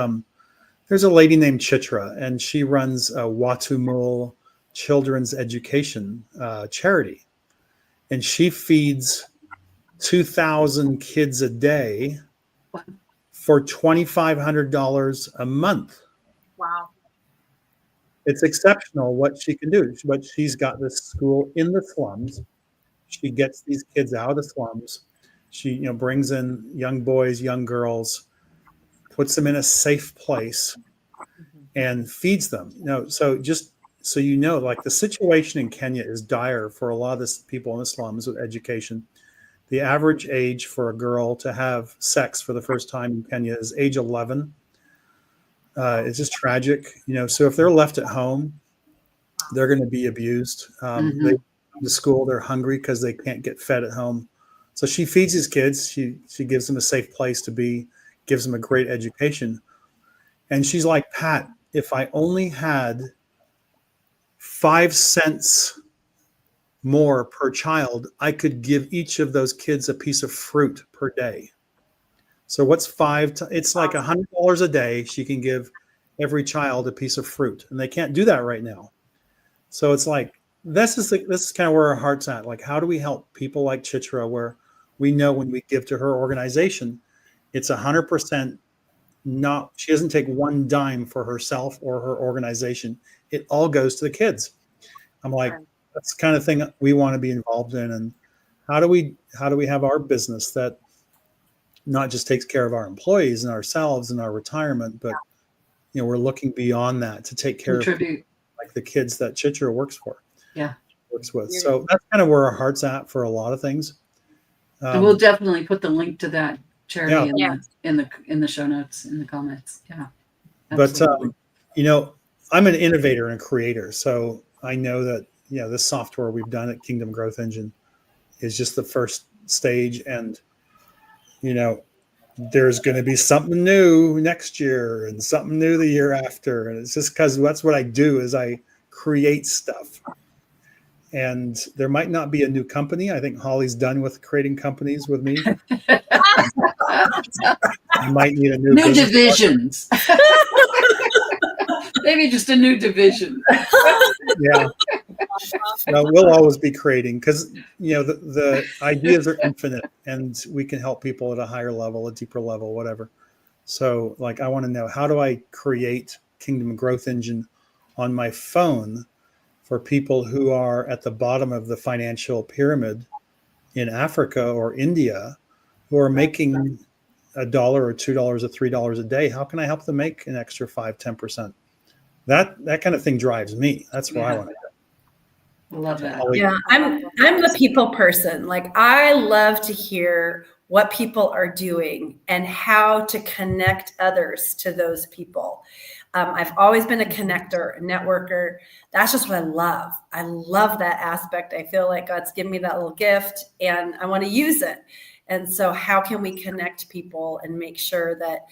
there's a lady named Chitra, and she runs a Watumul Children's Education charity. And she feeds 2,000 kids a day for $2,500 a month. Wow. It's exceptional what she can do. But she's got this school in the slums. She gets these kids out of the slums. She, brings in young boys, young girls, puts them in a safe place, and feeds them. So just so like the situation in Kenya is dire for a lot of this people in the slums with education. The average age for a girl to have sex for the first time in Kenya is age 11. It's just tragic, So if they're left at home, they're going to be abused. They go to school, they're hungry because they can't get fed at home. So she feeds these kids. She gives them a safe place to be, gives them a great education. And she's like, Pat, if I only had 5 cents more per child, I could give each of those kids a piece of fruit per day. So what's it's like $100 a day. She can give every child a piece of fruit, and they can't do that right now. So it's like, this is kind of where our heart's at. Like, how do we help people like Chitra, where we know when we give to her organization, it's 100% she doesn't take one dime for herself or her organization. It all goes to the kids. I'm like, that's the kind of thing we want to be involved in. And how do we have our business that not just takes care of our employees and ourselves and our retirement, but we're looking beyond that to take care of people like the kids that Chitra works with. So that's kind of where our heart's at for a lot of things. And we'll definitely put the link to that charity in the show notes, in the comments. Yeah. Absolutely. But I'm an innovator and creator, so I know that this software we've done at Kingdom Growth Engine is just the first stage, and there's going to be something new next year and something new the year after, and it's just because that's what I do. Is I create stuff. And there might not be a new company. I think Holly's done with creating companies with me. I might need a new divisions. Maybe just a new division. Yeah. So we'll always be creating, because the ideas are infinite, and we can help people at a higher level, a deeper level, whatever. So I want to know, how do I create Kingdom Growth Engine on my phone for people who are at the bottom of the financial pyramid in Africa or India, who are making $1 or $2 or $3 a day? How can I help them make an extra 5-10%? That kind of thing drives me. That's where I want to go. Love that. Yeah, I'm the people person. I love to hear what people are doing and how to connect others to those people. I've always been a connector, a networker. That's just what I love. I love that aspect. I feel like God's given me that little gift and I want to use it. And so how can we connect people and make sure that,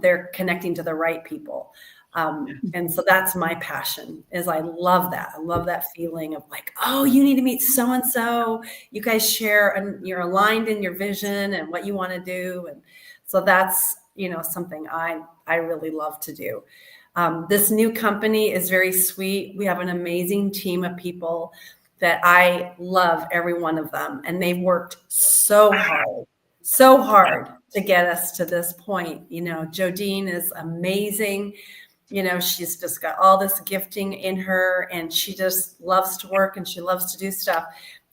they're connecting to the right people? And so that's my passion, is I love that. I love that feeling of oh, you need to meet so-and-so. You guys share and you're aligned in your vision and what you want to do. And so that's, something I really love to do. This new company is very sweet. We have an amazing team of people that I love, every one of them. And they've worked so hard to get us to this point. Jodine is amazing. She's just got all this gifting in her, and she just loves to work and she loves to do stuff.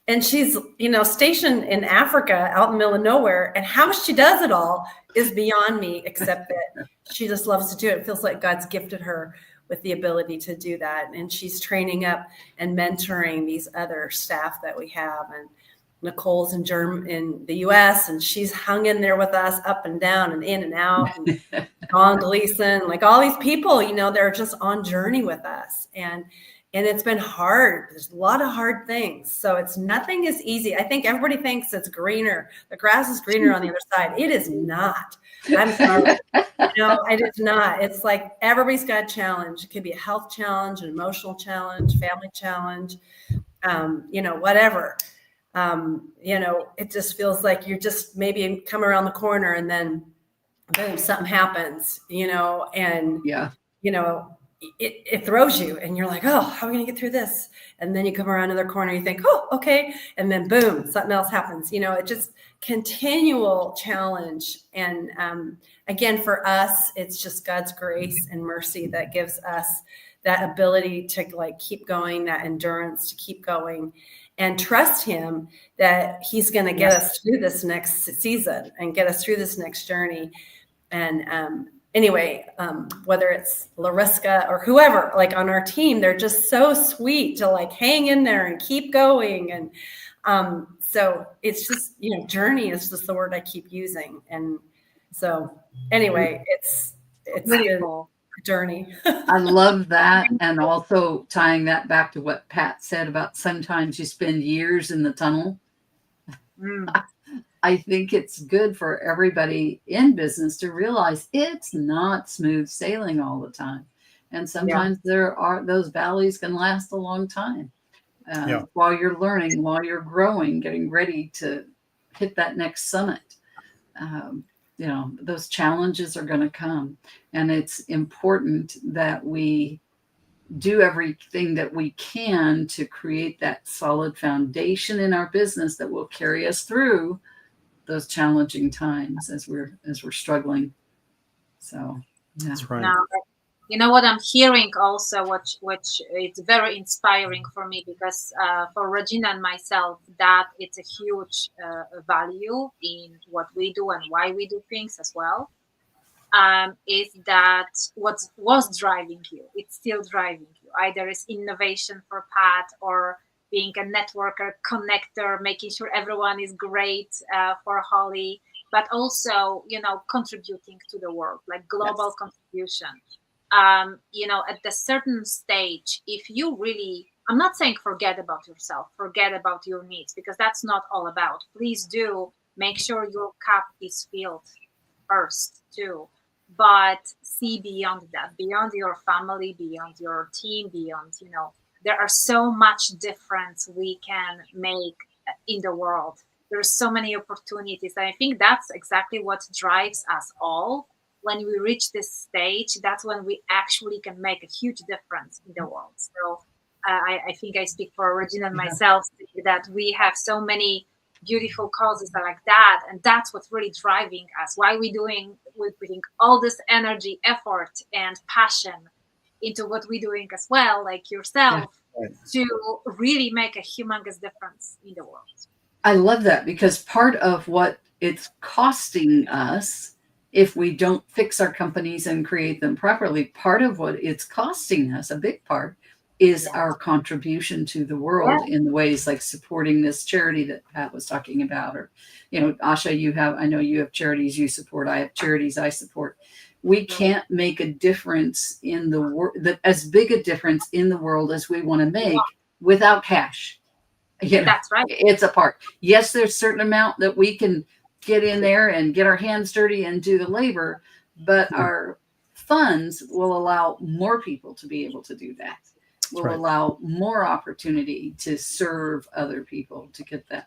And she's, stationed in Africa, out in the middle of nowhere. And how she does it all is beyond me, except that she just loves to do it. It feels like God's gifted her with the ability to do that. And she's training up and mentoring these other staff that we have. And Nicole's in the US, and she's hung in there with us up and down and in and out. And Dawn Gleason, all these people, they're just on journey with us. And it's been hard. There's a lot of hard things. So nothing is easy. I think everybody thinks it's greener. The grass is greener on the other side. It is not. I'm sorry. It is not. It's everybody's got a challenge. It could be a health challenge, an emotional challenge, family challenge, whatever. It just feels like you're just maybe come around the corner and then boom, something happens, and it throws you and you're like, oh, how are we going to get through this? And then you come around another corner, you think, oh, okay. And then boom, something else happens. It just continual challenge. And again, for us, it's just God's grace and mercy that gives us that ability to keep going, that endurance to keep going, and trust him that he's going to get us through this next season and get us through this next journey. And anyway, whether it's Lariska or whoever, on our team, they're just so sweet to hang in there and keep going. And so it's just, journey is just the word I keep using. And so anyway, it's really cool. Journey. I love that. And also tying that back to what Pat said about sometimes you spend years in the tunnel. I think it's good for everybody in business to realize it's not smooth sailing all the time. And sometimes there are those valleys can last a long time while you're learning, while you're growing, getting ready to hit that next summit. Those challenges are going to come, and it's important that we do everything that we can to create that solid foundation in our business that will carry us through those challenging times as we're struggling. So that's right. Now, what I'm hearing also, which it's very inspiring for me, because for Regina and myself, that it's a huge value in what we do and why we do things as well. Is that what was driving you? It's still driving you. Either it's innovation for Pat, or being a networker, connector, making sure everyone is great for Holly, but also, contributing to the world, global contribution. At the certain stage, if you really, I'm not saying forget about yourself, forget about your needs, because that's not all about. Please do make sure your cup is filled first too. but see beyond that, beyond your family, beyond your team, beyond, there are so much difference we can make in the world. There's so many opportunities. And I think that's exactly what drives us all. When we reach this stage, that's when we actually can make a huge difference in the world. So I think I speak for Regina and myself that we have so many beautiful causes like that, and that's what's really driving us. Why we're putting all this energy, effort, and passion into what we're doing as well, like yourself, to really make a humongous difference in the world. I love that, because part of what it's costing us if we don't fix our companies and create them properly, part of what it's costing us, a big part, is our contribution to the world in the ways like supporting this charity that Pat was talking about. Or, Asha, I know you have charities you support. I have charities I support. We can't make a difference in the world, as big a difference in the world as we want to make, without cash. That's right. It's a part. Yes, there's a certain amount that we can get in there and get our hands dirty and do the labor, but our funds will allow more people to be able to do that. Will allow more opportunity to serve other people, to get the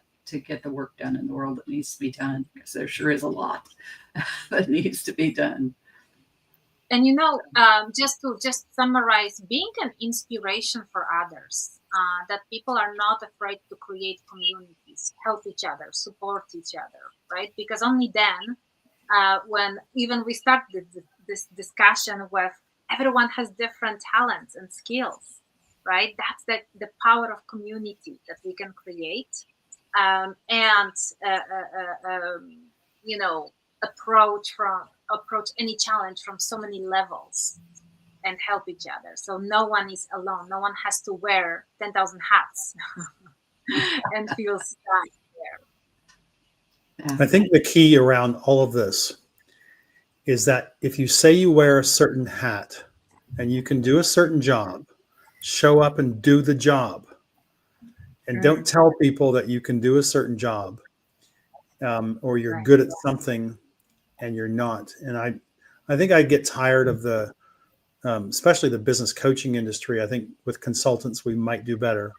work done in the world that needs to be done, because there sure is a lot that needs to be done. And just to summarize, being an inspiration for others, that people are not afraid to create communities, help each other, support each other, right? Because only then, when even we start this discussion with everyone has different talents and skills, right? That's the power of community that we can create, and approach any challenge from so many levels and help each other. So no one is alone. No one has to wear 10,000 hats and feel stuck there. I think the key around all of this is that if you say you wear a certain hat and you can do a certain job, show up and do the job, and don't tell people that you can do a certain job, or you're good at something and you're not. And I think I get tired of the especially the business coaching industry. I think with consultants we might do better,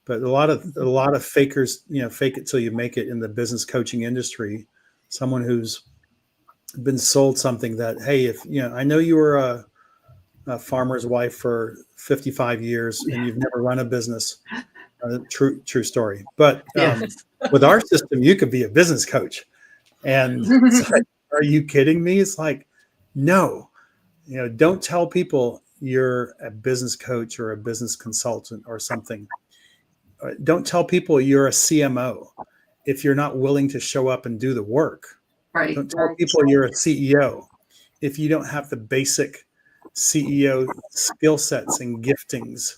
but a lot of fakers, fake it till you make it in the business coaching industry. Someone who's been sold something that, hey, if I know you were a farmer's wife for 55 years and you've never run a business. True story. But with our system, you could be a business coach. And it's like, are you kidding me? It's like, no, don't tell people you're a business coach or a business consultant or something. Don't tell people you're a CMO if you're not willing to show up and do the work. Right. Don't tell people you're a CEO if you don't have the basic CEO skill sets and giftings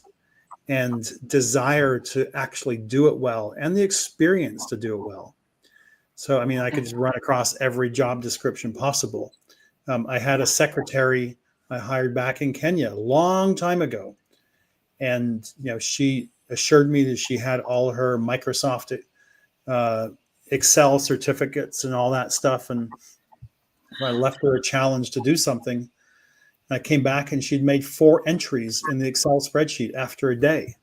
and desire to actually do it well and the experience to do it well. So, I mean, I could just run across every job description possible. I had a secretary I hired back in Kenya a long time ago. And, she assured me that she had all her Microsoft Excel certificates and all that stuff. And I left her a challenge to do something. I came back and she'd made 4 entries in the Excel spreadsheet after a day.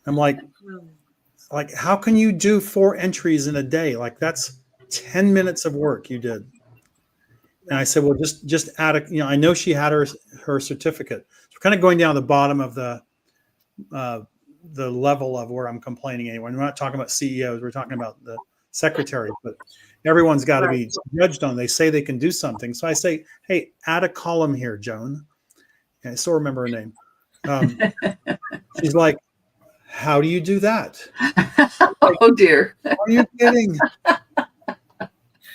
I'm like, how can you do 4 entries in a day? Like, that's 10 minutes of work you did. And I said, well, just add I know she had her certificate. So we're kind of going down the bottom of the level of where I'm complaining anyway. We're not talking about CEOs. We're talking about the secretary, but everyone's got to be judged on. They say they can do something. So I say, hey, add a column here, Joan. And I still remember her name. She's like, how do you do that? Like, oh dear. Are you kidding?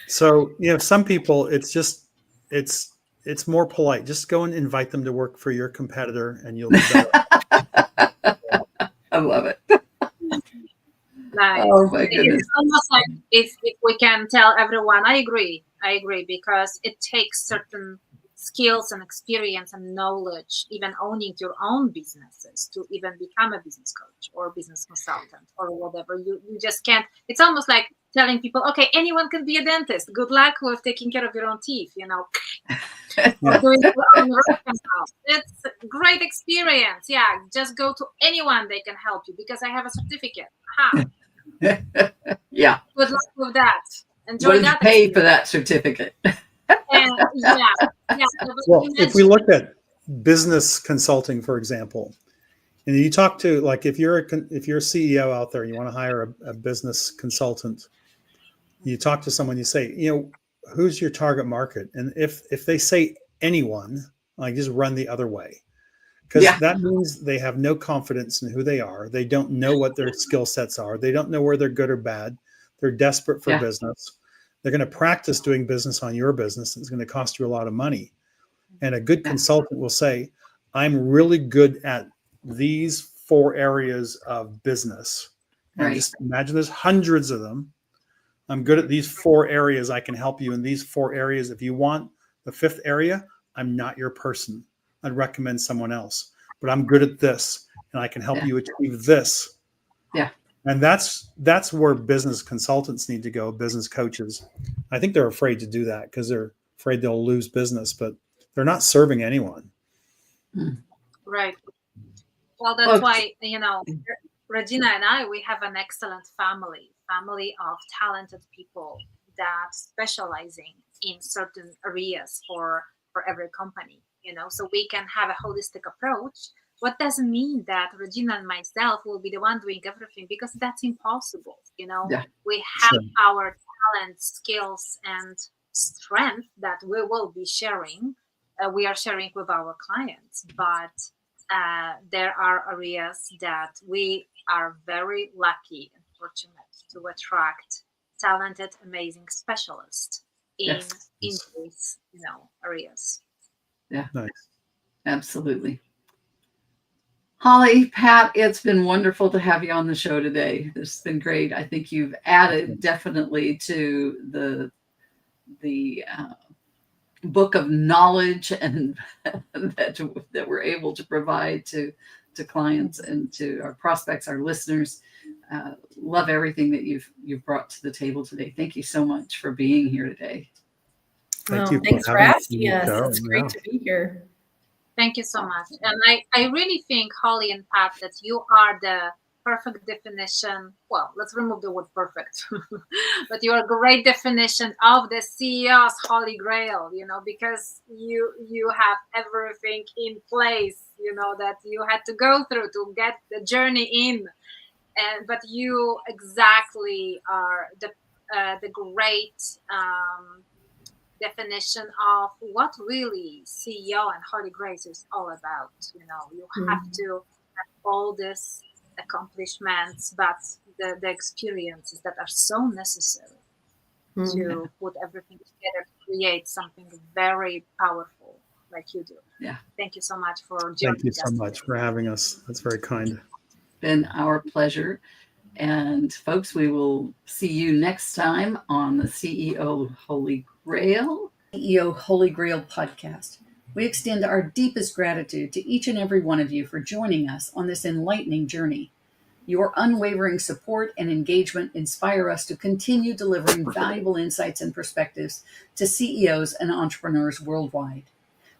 So, some people, it's more polite. Just go and invite them to work for your competitor and you'll be better. I love it. Nice. Oh my goodness. It's almost like if we can tell everyone, I agree, because it takes certain skills and experience and knowledge, even owning your own businesses, to even become a business coach or business consultant or whatever. You just can't. It's almost like telling people, okay, anyone can be a dentist. Good luck with taking care of your own teeth, or doing your own root canal. It's a great experience. Yeah, just go to anyone, they can help you because I have a certificate. Yeah. Good luck with that. Enjoy What did you that pay experience. for that certificate? And Well, if we look at business consulting, for example, and you talk to, like, if you're a CEO out there, you want to hire a business consultant, you talk to someone, you say, who's your target market? And if they say anyone, like, just run the other way, because that means they have no confidence in who they are. They don't know what their skill sets are. They don't know where they're good or bad. They're desperate for business. They're going to practice doing business on your business. It's going to cost you a lot of money. And a good consultant will say, I'm really good at these 4 areas of business. And just imagine there's hundreds of them. I'm good at these 4 areas. I can help you in these 4 areas. If you want the 5th area, I'm not your person. I'd recommend someone else. But I'm good at this, and I can help you achieve this. Yeah. And that's where business consultants need to go, business coaches. I think they're afraid to do that because they're afraid they'll lose business, but they're not serving anyone. Right. Well, that's why, Regina and I, we have an excellent family of talented people that specializing in certain areas for every company, so we can have a holistic approach. What doesn't mean that Regina and myself will be the one doing everything, because that's impossible. We have our talents, skills, and strength that we will be sharing. We are sharing with our clients, but there are areas that we are very lucky and fortunate to attract talented, amazing specialists in these, areas. Yeah, nice. Absolutely. Holly, Pat, it's been wonderful to have you on the show today. This has been great. I think you've added definitely to the book of knowledge and that we're able to provide to clients and to our prospects, our listeners. Love everything that you've brought to the table today. Thank you so much for being here today. Thanks for asking us. It's great to be here. Thank you so much. And I really think, Holly and Pat, that you are the perfect definition. Well, let's remove the word perfect, but you are a great definition of the CEO's Holy Grail, because you have everything in place, that you had to go through to get the journey in. But you exactly are the great definition of what really CEO and Holy Grail is all about. You have to have all these accomplishments, but the experiences that are so necessary to put everything together to create something very powerful like you do. Yeah. Thank you so much for joining us. Thank you so much for having us. That's very kind. Been our pleasure. And folks, we will see you next time on the CEO Holy Grail podcast. We extend our deepest gratitude to each and every one of you for joining us on this enlightening journey. Your unwavering support and engagement inspire us to continue delivering valuable insights and perspectives to CEOs and entrepreneurs worldwide.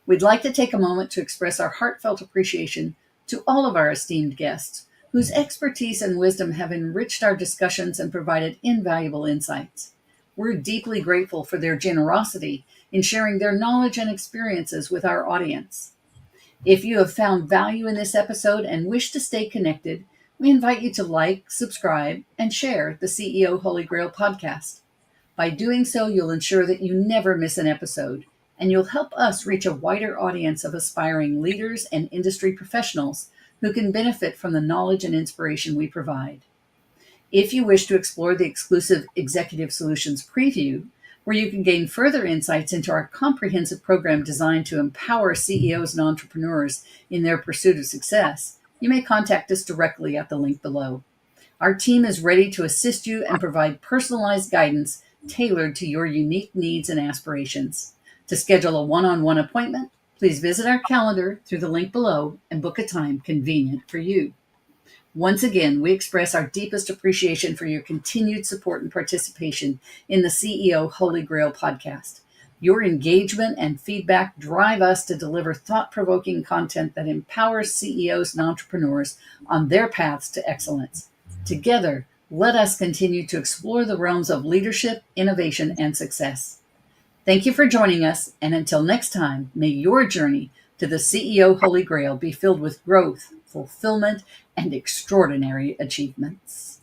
We'd like to take a moment to express our heartfelt appreciation to all of our esteemed guests, whose expertise and wisdom have enriched our discussions and provided invaluable insights. We're deeply grateful for their generosity in sharing their knowledge and experiences with our audience. If you have found value in this episode and wish to stay connected, we invite you to like, subscribe, and share the CEO Holy Grail podcast. By doing so, you'll ensure that you never miss an episode, and you'll help us reach a wider audience of aspiring leaders and industry professionals who can benefit from the knowledge and inspiration we provide. If you wish to explore the exclusive Executive Solutions preview, where you can gain further insights into our comprehensive program designed to empower CEOs and entrepreneurs in their pursuit of success, you may contact us directly at the link below. Our team is ready to assist you and provide personalized guidance tailored to your unique needs and aspirations. To schedule a one-on-one appointment, please visit our calendar through the link below and book a time convenient for you. Once again, we express our deepest appreciation for your continued support and participation in the CEO Holy Grail podcast. Your engagement and feedback drive us to deliver thought-provoking content that empowers CEOs and entrepreneurs on their paths to excellence. Together, let us continue to explore the realms of leadership, innovation, and success. Thank you for joining us, and until next time, may your journey to the CEO Holy Grail be filled with growth, fulfillment, and extraordinary achievements.